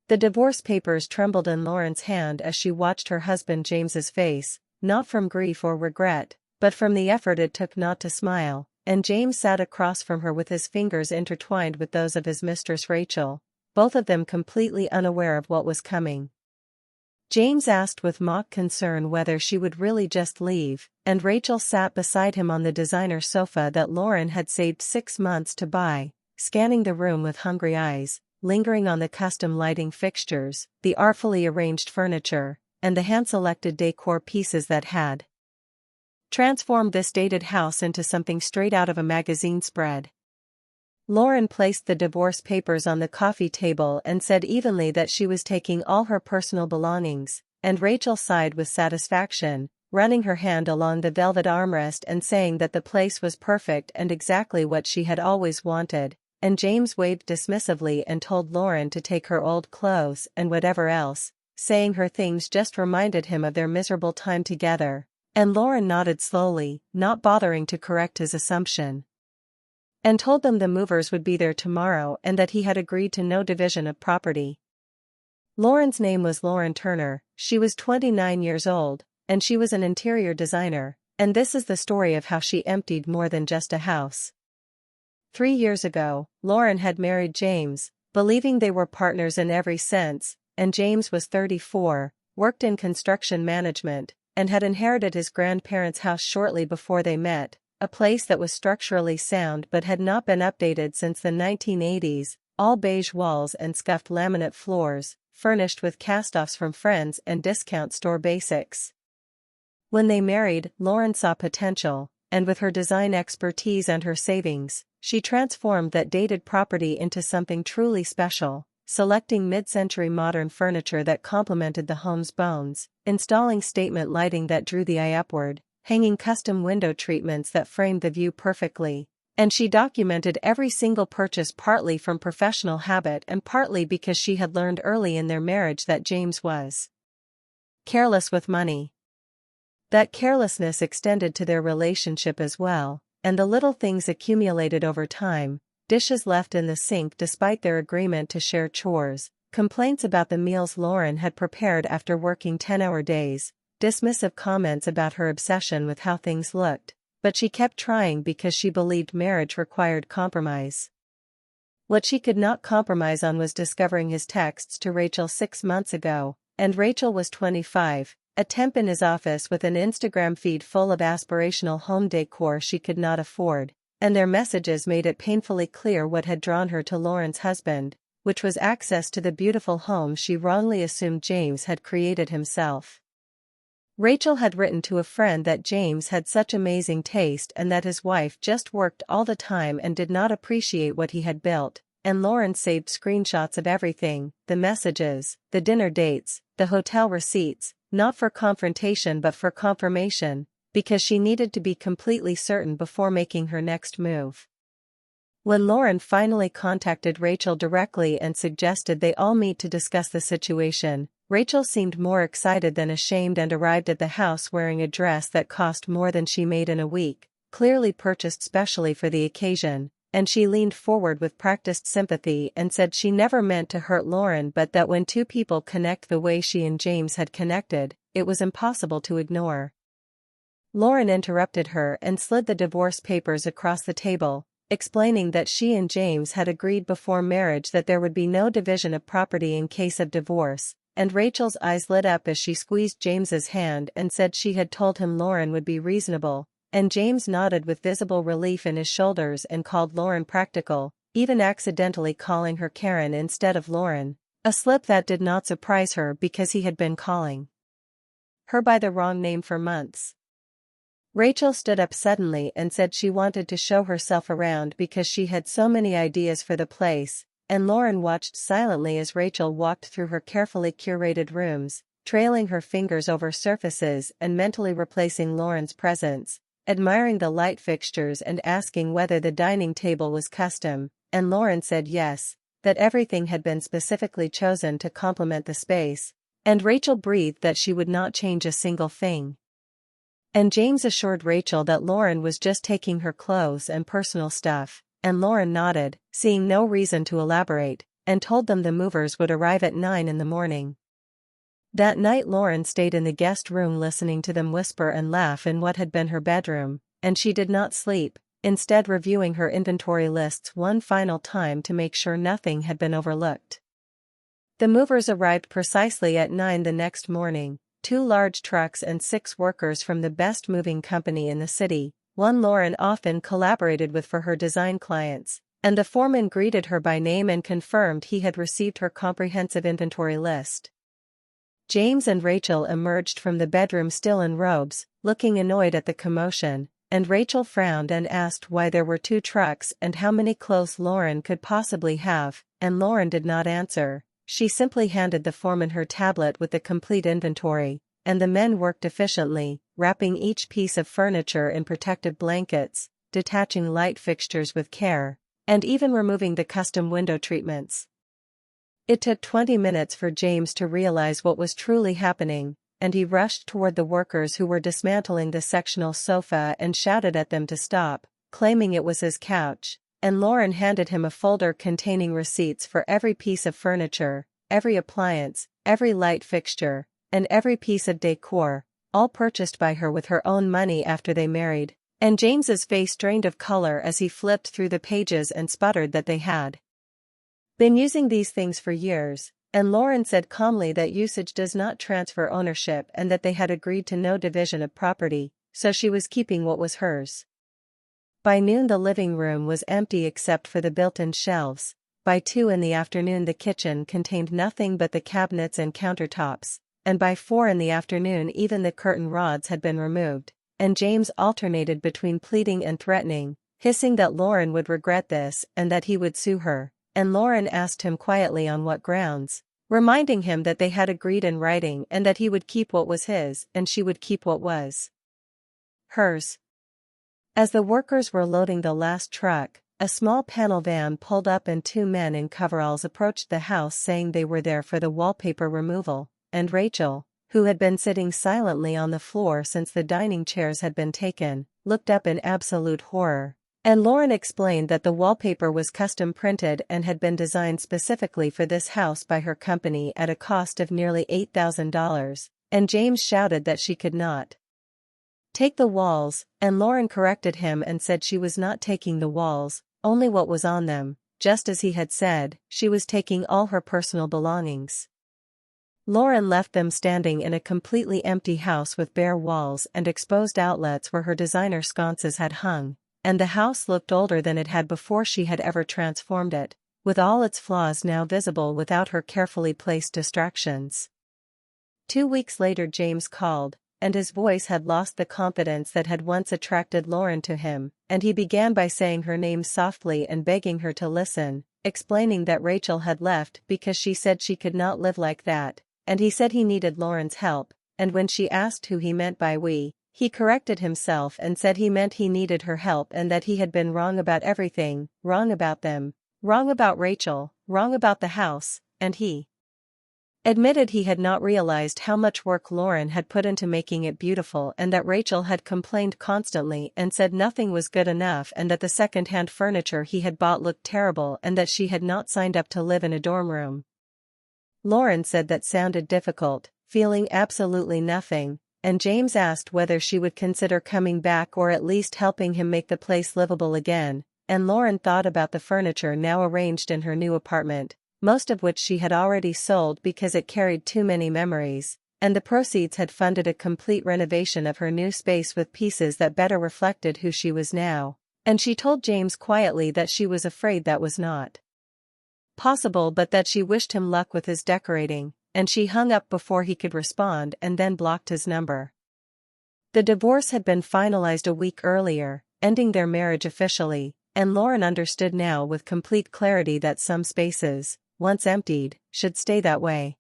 The divorce papers trembled in Lauren's hand as she watched her husband James's face, not from grief or regret, but from the effort it took not to smile, and James sat across from her with his fingers intertwined with those of his mistress Rachel, both of them completely unaware of what was coming. James asked with mock concern whether she would really just leave, and Rachel sat beside him on the designer sofa that Lauren had saved 6 months to buy, scanning the room with hungry eyes, lingering on the custom lighting fixtures, the artfully arranged furniture, and the hand-selected decor pieces that had transformed this dated house into something straight out of a magazine spread. Lauren placed the divorce papers on the coffee table and said evenly that she was taking all her personal belongings, and Rachel sighed with satisfaction, running her hand along the velvet armrest and saying that the place was perfect and exactly what she had always wanted, and James waved dismissively and told Lauren to take her old clothes and whatever else, saying her things just reminded him of their miserable time together, and Lauren nodded slowly, not bothering to correct his assumption, and told them the movers would be there tomorrow and that he had agreed to no division of property. Lauren's name was Lauren Turner, she was 29 years old, and she was an interior designer, and this is the story of how she emptied more than just a house. 3 years ago, Lauren had married James, believing they were partners in every sense, and James was 34, worked in construction management, and had inherited his grandparents' house shortly before they met, a place that was structurally sound but had not been updated since the 1980s, all beige walls and scuffed laminate floors, furnished with cast-offs from friends and discount store basics. When they married, Lauren saw potential, and with her design expertise and her savings, she transformed that dated property into something truly special, selecting mid-century modern furniture that complemented the home's bones, installing statement lighting that drew the eye upward, hanging custom window treatments that framed the view perfectly, and she documented every single purchase partly from professional habit and partly because she had learned early in their marriage that James was careless with money. That carelessness extended to their relationship as well, and the little things accumulated over time, dishes left in the sink despite their agreement to share chores, complaints about the meals Lauren had prepared after working 10-hour days, dismissive comments about her obsession with how things looked, but she kept trying because she believed marriage required compromise. What she could not compromise on was discovering his texts to Rachel 6 months ago, and Rachel was 25, a temp in his office with an Instagram feed full of aspirational home decor she could not afford, and their messages made it painfully clear what had drawn her to Lauren's husband, which was access to the beautiful home she wrongly assumed James had created himself. Rachel had written to a friend that James had such amazing taste and that his wife just worked all the time and did not appreciate what he had built, and Lauren saved screenshots of everything, the messages, the dinner dates, the hotel receipts, not for confrontation but for confirmation, because she needed to be completely certain before making her next move. When Lauren finally contacted Rachel directly and suggested they all meet to discuss the situation, Rachel seemed more excited than ashamed and arrived at the house wearing a dress that cost more than she made in a week, clearly purchased specially for the occasion, and she leaned forward with practiced sympathy and said she never meant to hurt Lauren but that when two people connect the way she and James had connected, it was impossible to ignore. Lauren interrupted her and slid the divorce papers across the table, explaining that she and James had agreed before marriage that there would be no division of property in case of divorce, and Rachel's eyes lit up as she squeezed James's hand and said she had told him Lauren would be reasonable, and James nodded with visible relief in his shoulders and called Lauren practical, even accidentally calling her Karen instead of Lauren, a slip that did not surprise her because he had been calling her by the wrong name for months. Rachel stood up suddenly and said she wanted to show herself around because she had so many ideas for the place, and Lauren watched silently as Rachel walked through her carefully curated rooms, trailing her fingers over surfaces and mentally replacing Lauren's presents, admiring the light fixtures and asking whether the dining table was custom, and Lauren said yes, that everything had been specifically chosen to complement the space, and Rachel breathed that she would not change a single thing. And James assured Rachel that Lauren was just taking her clothes and personal stuff, and Lauren nodded, seeing no reason to elaborate, and told them the movers would arrive at 9 in the morning. That night Lauren stayed in the guest room listening to them whisper and laugh in what had been her bedroom, and she did not sleep, instead reviewing her inventory lists one final time to make sure nothing had been overlooked. The movers arrived precisely at 9 the next morning, 2 large trucks and 6 workers from the best moving company in the city, one Lauren often collaborated with for her design clients, and the foreman greeted her by name and confirmed he had received her comprehensive inventory list. James and Rachel emerged from the bedroom still in robes, looking annoyed at the commotion, and Rachel frowned and asked why there were 2 trucks and how many clothes Lauren could possibly have, and Lauren did not answer. She simply handed the foreman her tablet with the complete inventory, and the men worked efficiently, wrapping each piece of furniture in protective blankets, detaching light fixtures with care, and even removing the custom window treatments. It took 20 minutes for James to realize what was truly happening, and he rushed toward the workers who were dismantling the sectional sofa and shouted at them to stop, claiming it was his couch, and Lauren handed him a folder containing receipts for every piece of furniture, every appliance, every light fixture, and every piece of decor, all purchased by her with her own money after they married, and James's face drained of color as he flipped through the pages and sputtered that they had been using these things for years, and Lauren said calmly that usage does not transfer ownership and that they had agreed to no division of property, so she was keeping what was hers. By noon the living room was empty except for the built-in shelves. By 2 in the afternoon the kitchen contained nothing but the cabinets and countertops, and by 4 in the afternoon even the curtain rods had been removed, and James alternated between pleading and threatening, hissing that Lauren would regret this and that he would sue her, and Lauren asked him quietly on what grounds, reminding him that they had agreed in writing and that he would keep what was his and she would keep what was hers. As the workers were loading the last truck, a small panel van pulled up and 2 men in coveralls approached the house saying they were there for the wallpaper removal, and Rachel, who had been sitting silently on the floor since the dining chairs had been taken, looked up in absolute horror. And Lauren explained that the wallpaper was custom printed and had been designed specifically for this house by her company at a cost of nearly $8,000, and James shouted that she could not take the walls, and Lauren corrected him and said she was not taking the walls, only what was on them. Just as he had said, she was taking all her personal belongings. Lauren left them standing in a completely empty house with bare walls and exposed outlets where her designer sconces had hung, and the house looked older than it had before she had ever transformed it, with all its flaws now visible without her carefully placed distractions. 2 weeks later James called, and his voice had lost the confidence that had once attracted Lauren to him, and he began by saying her name softly and begging her to listen, explaining that Rachel had left because she said she could not live like that, and he said he needed Lauren's help, and when she asked who he meant by we, he corrected himself and said he meant he needed her help and that he had been wrong about everything, wrong about them, wrong about Rachel, wrong about the house, and he admitted he had not realized how much work Lauren had put into making it beautiful and that Rachel had complained constantly and said nothing was good enough and that the second-hand furniture he had bought looked terrible and that she had not signed up to live in a dorm room. Lauren said that sounded difficult, feeling absolutely nothing, and James asked whether she would consider coming back or at least helping him make the place livable again, and Lauren thought about the furniture now arranged in her new apartment, most of which she had already sold because it carried too many memories, and the proceeds had funded a complete renovation of her new space with pieces that better reflected who she was now, and she told James quietly that she was afraid that was not possible but that she wished him luck with his decorating, and she hung up before he could respond and then blocked his number. The divorce had been finalized a week earlier, ending their marriage officially, and Lauren understood now with complete clarity that some spaces, once emptied, should stay that way.